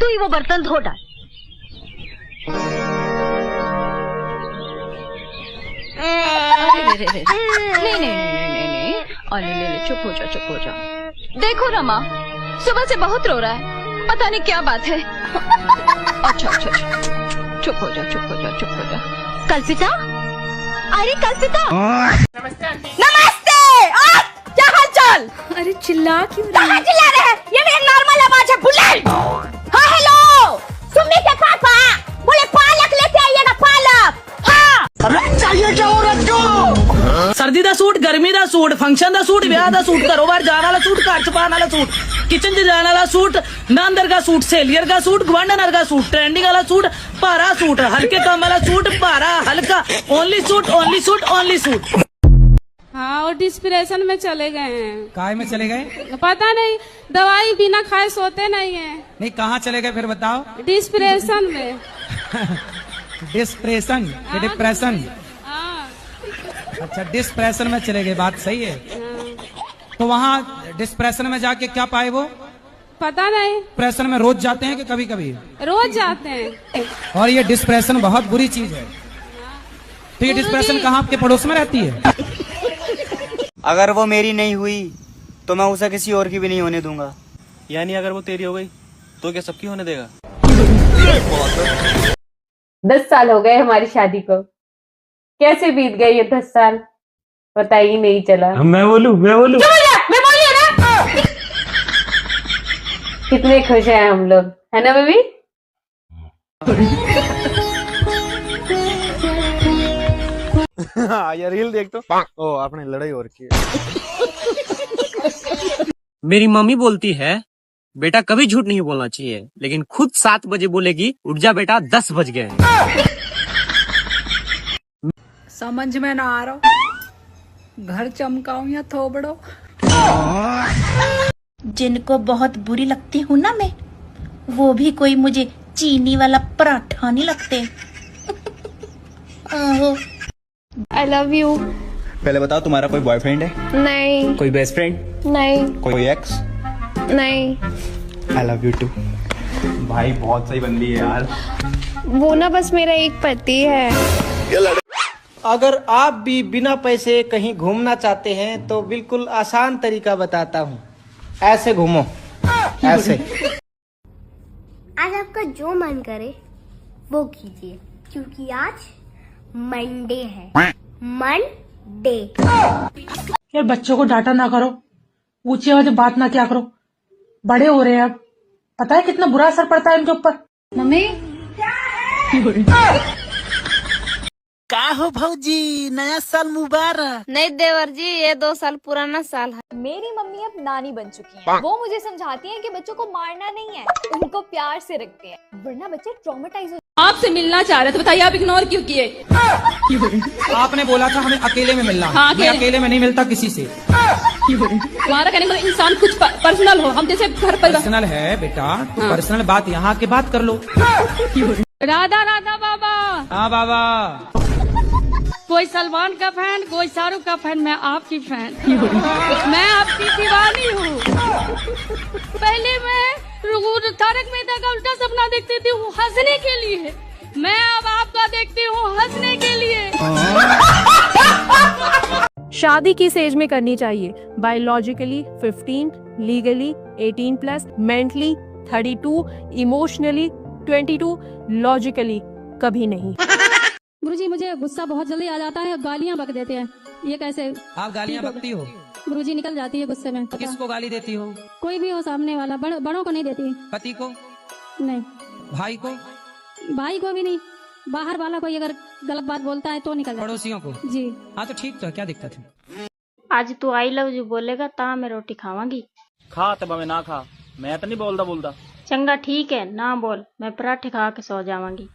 तू ही वो बर्तन धो डाल। नहीं नहीं नहीं नहीं नहीं, अरे ले चुप हो जा, चुप हो जा। देखो रमा, सुबह से बहुत रो रहा है, पता नहीं क्या बात है। अच्छा अच्छा अच्छा, चुप हो जा, चुप हो जा, चुप हो जा। कल्पिता, अरे कल्पिता। नमस्ते। क्या हाल चाल? अरे चिल्ला क्यों कहाँ चिल्ला रहे हैं? ये मेरी नॉर्मल आवाज है बुलेट। हाँ हेलो, सुम्मी के पापा बोले पालक लेते आइएगा, पालक। हाँ चाहिए क्या औरत को? सर्दी दा सूट, गर्मी दा सूट, फंक्शन दा सूट, ब्याह दा सूट, घरों बाहर जाने वाला सूट, घर च पाने वाला सूट, किचन च जाने वाला सूट, नांदर का सूट, सेलियर का सूट, गवांडनर का सूट, ट्रेंडिंग वाला सूट, भारा सूट, हल्के काम वाला सूट, भारा हल्का, only suit, only suit, only suit. हाँ, और डिस्प्रेशन में चले गए हैं। काय में चले गए? पता नहीं, दवाई बिना खाए सोते नहीं है। नहीं, कहाँ चले गए फिर बताओ? डिस्प्रेशन में। Depression, depression. हाँ। अच्छा, डिस्प्रेशन में चले गए, बात सही है। तो वहाँ डिस्प्रेशन में जाके क्या पाए वो? पता नहीं। डिप्रेशन में रोज जाते हैं कि कभी कभी? रोज जाते हैं। और ये डिस्प्रेशन बहुत बुरी चीज है। तो ये डिस्प्रेशन कहाँ आपके पड़ोस में रहती है? अगर वो मेरी नहीं हुई तो मैं उसे किसी और की भी नहीं होने दूंगा। यानी अगर वो तेरी हो गई तो क्या सबकी होने देगा? 10 साल हो गए हमारी शादी को, कैसे बीत गए ये 10 साल पता ही नहीं चला। मैं बोलूं मैं बोलिए ना। कितने खुश हैं हम लोग, है ना बेबी? हाँ, ये रील देख तो ओ आपने लड़ाई और की। मेरी मम्मी बोलती है बेटा कभी झूठ नहीं बोलना चाहिए, लेकिन खुद 7 बजे बोलेगी उठ जा बेटा 10 बज गए। समझ में ना आ रहा, घर चमकाऊं या थोबड़ो। जिनको बहुत बुरी लगती हूँ ना मैं, वो भी कोई मुझे चीनी वाला पराठा नहीं लगते। आई लव यू। पहले बताओ, तुम्हारा कोई बॉयफ्रेंड है? नहीं। कोई बेस्ट फ्रेंड? नहीं। कोई एक्स? नहीं। I love you too. भाई बहुत सही बंदी है यार। वो ना बस मेरा एक पति है। अगर आप भी बिना पैसे कहीं घूमना चाहते हैं तो बिल्कुल आसान तरीका बताता हूँ। ऐसे घूमो, ऐसे। आज आपका जो मन करे वो कीजिए, क्योंकि आज मंडे है। मंडे। यार बच्चों को डांटा ना करो, ऊंची आवाज में बात ना क्या करो, बड़े हो रहे हैं अब, पता है कितना बुरा असर पड़ता है इनके ऊपर। मम्मी का हो भौजी, नया साल मुबारक। नहीं देवर जी, ये 2 साल पुराना साल है। मेरी मम्मी अब नानी बन चुकी हैं। वो मुझे समझाती हैं कि बच्चों को मारना नहीं है, उनको प्यार से रखते हैं, वरना बच्चे ट्रॉमेटाइज हो। आपसे मिलना चाह रहे थे, बताइए आप इग्नोर क्यों किए? आपने बोला था हमें अकेले में मिलना। हाँ, मैं अकेले में नहीं मिलता किसी से। तुम्हारा कहने का इंसान कुछ पर्सनल हो, हम जैसे घर पर पर्सनल है बेटा, पर्सनल बात यहाँ के बात कर लो। राधा राधा बाबा। हाँ बाबा। कोई सलमान का फैन, कोई शाहरुख का फैन, मैं आपकी फैन। मैं आपकी दीवानी हूँ। पहले मैं तारक मेहता का उल्टा सपना देखती थी हंसने के लिए, मैं अब आपका देखती हूँ हंसने के लिए। शादी किस एज में करनी चाहिए? Biologically 15, legally 18+, mentally 32, emotionally 22, logically कभी नहीं। गुरुजी मुझे गुस्सा बहुत जल्दी आ जाता है, गालियाँ बक देते हैं, ये कैसे? आप गालियाँ बकती हो? गुरुजी निकल जाती है गुस्से में। किसको गाली देती हो? कोई भी हो सामने वाला, बड़ों को नहीं देती। पति को? नहीं। भाई को? भाई को भी नहीं, बाहर वाला कोई अगर गलत बात बोलता है तो निकल जाता है। पड़ोसियों को? जी। हाँ तो ठीक, तो क्या दिक्कत है? आज तू आई लव यू बोलेगा ता मैं रोटी खावांगी। खा तब मैं ना खा, मैं तो नहीं बोलता। चंगा ठीक है, ना बोल, मैं पराठे खा के सो जावांगी।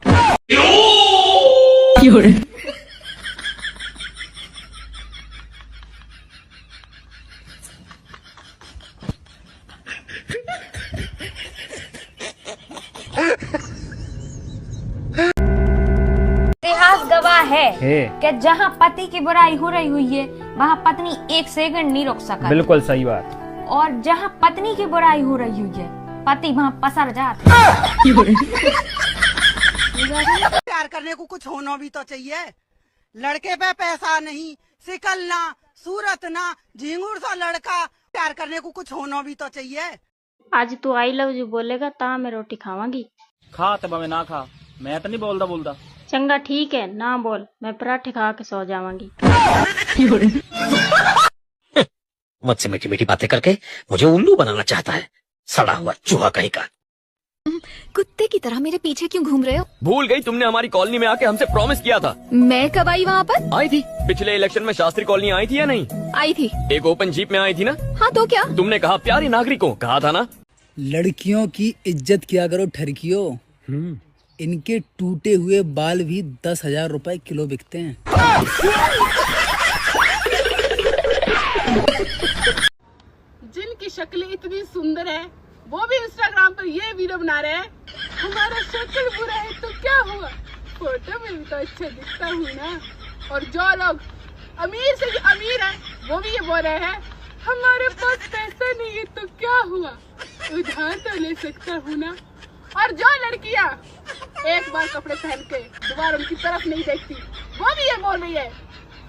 इतिहास गवाह है कि जहाँ पति की बुराई हो रही हुई है वहाँ पत्नी 1 सेकंड नहीं रुक सका। बिल्कुल सही बात। और जहाँ पत्नी की बुराई हो रही हुई है पति वहाँ पसर जाता। प्यार करने को कुछ होना भी तो चाहिए। लड़के पे पैसा नहीं, सिकल ना, सूरत ना, झिंगुर सा लड़का। प्यार करने को कुछ होना भी तो चाहिए। आज तू आई लव यू बोलेगा ता मैं रोटी खावांगी। खा तब मैं ना खा, मैं तो नहीं बोलता। चंगा ठीक है, ना बोल, मैं पराठे खा के सो जावांगी। मुझसे मीठी मीठी बातें करके मुझे उल्लू बनाना चाहता है, सड़ा हुआ चूहा कहीं का। कुत्ते की तरह मेरे पीछे क्यों घूम रहे हो? भूल गई तुमने हमारी कॉलोनी में आके हमसे प्रॉमिस किया था। मैं कब आई वहाँ पर? आई थी पिछले इलेक्शन में, शास्त्री कॉलोनी आई थी या नहीं? आई थी। एक ओपन जीप में आई थी ना? हाँ तो क्या? तुमने कहा प्यारी नागरिकों, कहा था ना? लड़कियों की इज्जत किया करो ठरकियों। इनके टूटे हुए बाल भी 10,000 रुपए किलो बिकते हैं। जिनकी शक्ल इतनी सुंदर है वो भी इंस्टाग्राम पर ये वीडियो बना रहे हैं। हमारा शक्ल बुरा है तो क्या हुआ, फोटो में भी तो अच्छा दिखता हूँ ना। और जो लोग अमीर से भी अमीर है वो भी ये बोल रहे हैं हमारे पास पैसा नहीं है तो क्या हुआ, उधार तो ले सकता हूँ ना। और जो लड़कियाँ एक बार कपड़े पहन के दोबारा उनकी तरफ नहीं देखती वो भी ये बोल रही है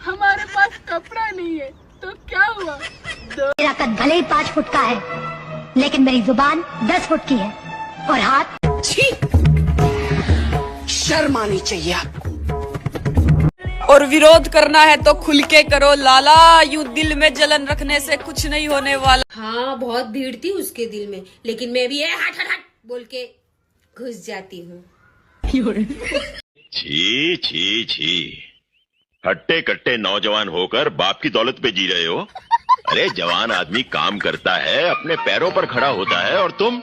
हमारे पास कपड़ा नहीं है तो क्या हुआ। मेरा कद भले ही 5 फुट का है, लेकिन मेरी जुबान 10 फुट की है और हाथ। शर्म आनी चाहिए। और विरोध करना है तो खुल के करो लाला, यूं दिल में जलन रखने से कुछ नहीं होने वाला। हाँ बहुत भीड़ थी उसके दिल में, लेकिन मैं भी हट हट हट बोल के घुस जाती हूँ। छी छी छी, हट्टे कट्टे नौजवान होकर बाप की दौलत पे जी रहे हो। अरे जवान आदमी काम करता है, अपने पैरों पर खड़ा होता है, और तुम।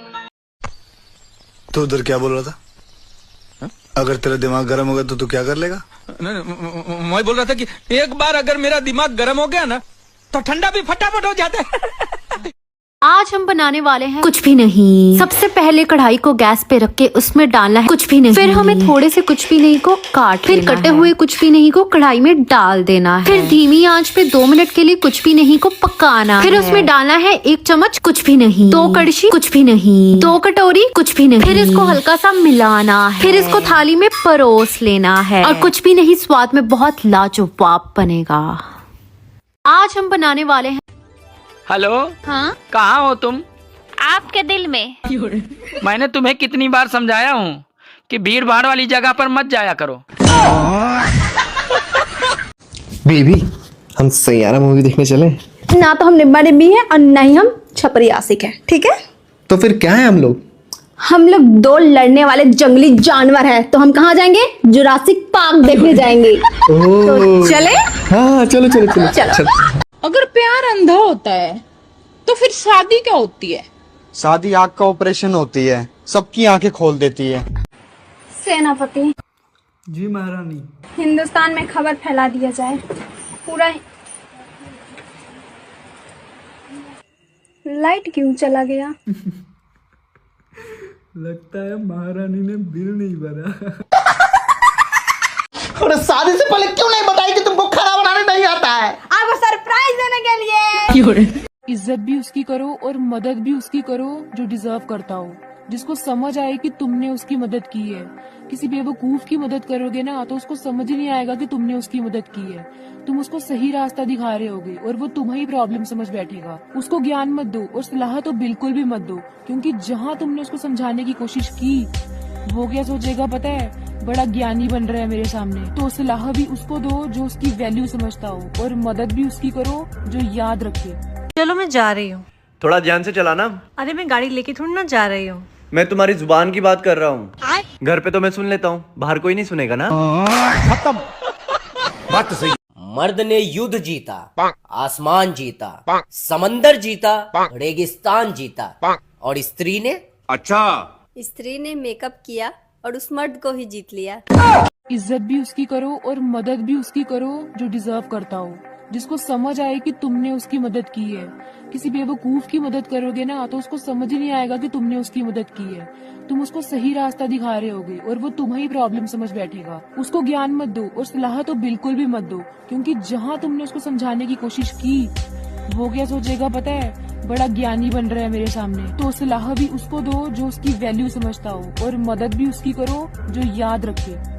तो उधर क्या बोल रहा था? अगर तेरा दिमाग गर्म होगा तो तू क्या कर लेगा? मैं बोल रहा था कि एक बार अगर मेरा दिमाग गर्म हो गया ना तो ठंडा भी फटाफट हो जाता है। आज हम बनाने वाले हैं कुछ भी नहीं। सबसे पहले कढ़ाई को गैस पे रख के उसमें डालना है कुछ भी नहीं। फिर हमें थोड़े से कुछ भी नहीं को काट फिर कटे हुए कुछ भी नहीं को कढ़ाई में डाल देना है। फिर धीमी आंच पे 2 मिनट के लिए कुछ भी नहीं को पकाना। फिर उसमें डालना है 1 चम्मच कुछ भी नहीं, 2 कड़छी कुछ भी नहीं, 2 कटोरी कुछ भी नहीं। फिर इसको हल्का सा मिलाना है। फिर इसको थाली में परोस लेना है और कुछ भी नहीं स्वाद में बहुत लाजवाब बनेगा। आज हम बनाने वाले हैं। हेलो, हाँ कहाँ हो तुम? आपके दिल में। मैंने तुम्हें कितनी बार समझाया हूँ कि भीड़ भाड़ वाली जगह पर मत जाया करो। बेबी, हम सैयारा मूवी देखने चले? ना तो हम निब्बा डिब्बी है और ना ही हम छपरी आशिक है, ठीक है? तो फिर क्या है हम लोग? हम लोग 2 लड़ने वाले जंगली जानवर हैं, तो हम कहाँ जाएंगे? जुरासिक पार्क देखने जाएंगे। तो चले? हाँ चलो चलो चलो चलो। अगर प्यार अंधा होता है तो फिर शादी क्या होती है? शादी आँख का ऑपरेशन होती है, सबकी आंखें खोल देती है। सेनापति जी महारानी। हिंदुस्तान में खबर फैला दिया जाए, पूरा लाइट क्यों चला गया? लगता है महारानी ने बिल नहीं भरा। और शादी से पहले क्यों नहीं बताई कि तुमको खाना बनाने नहीं आता है? आपको सरप्राइज देने के लिए। इज्जत भी उसकी करो और मदद भी उसकी करो जो डिजर्व करता हो, जिसको समझ आए कि तुमने उसकी मदद की है। किसी बेवकूफ की मदद करोगे ना तो उसको समझ ही नहीं आएगा कि तुमने उसकी मदद की है। तुम उसको सही रास्ता दिखा रहे होगे और वो तुम्हारी प्रॉब्लम समझ बैठेगा। उसको ज्ञान मत दो और सलाह तो बिल्कुल भी मत दो, क्योंकि जहाँ तुमने उसको समझाने की कोशिश की वो क्या सोचेगा पता है? बड़ा ज्ञानी बन रहा है मेरे सामने। तो सलाह भी उसको दो जो उसकी वैल्यू समझता हो, और मदद भी उसकी करो जो याद रखे। चलो मैं जा रही हूँ। थोड़ा ध्यान से चलाना। अरे मैं गाड़ी लेके थोड़ी ना जा रही हूँ। मैं तुम्हारी जुबान की बात कर रहा हूँ। घर पे तो मैं सुन लेता हूँ, बाहर कोई नहीं सुनेगा ना। खत्म। बात तो सही। मर्द ने युद्ध जीता, आसमान जीता, समंदर जीता, रेगिस्तान जीता, और स्त्री ने? अच्छा, स्त्री ने मेकअप किया और उस मर्द को ही जीत लिया। इज्जत भी उसकी करो और मदद भी उसकी करो जो डिजर्व करता हो, जिसको समझ आए कि तुमने उसकी मदद की है। किसी बेवकूफ की मदद करोगे ना तो उसको समझ ही नहीं आएगा कि तुमने उसकी मदद की है। तुम उसको सही रास्ता दिखा रहे होगे और वो तुम्हारी प्रॉब्लम समझ बैठेगा। उसको ज्ञान मत दो और सलाह तो बिल्कुल भी मत दो, क्योंकि जहाँ तुमने उसको समझाने की कोशिश की वो क्या सोचेगा पता है? बड़ा ज्ञानी बन रहा है मेरे सामने, तो सलाह भी उसको दो जो उसकी वैल्यू समझता हो, और मदद भी उसकी करो जो याद रखे।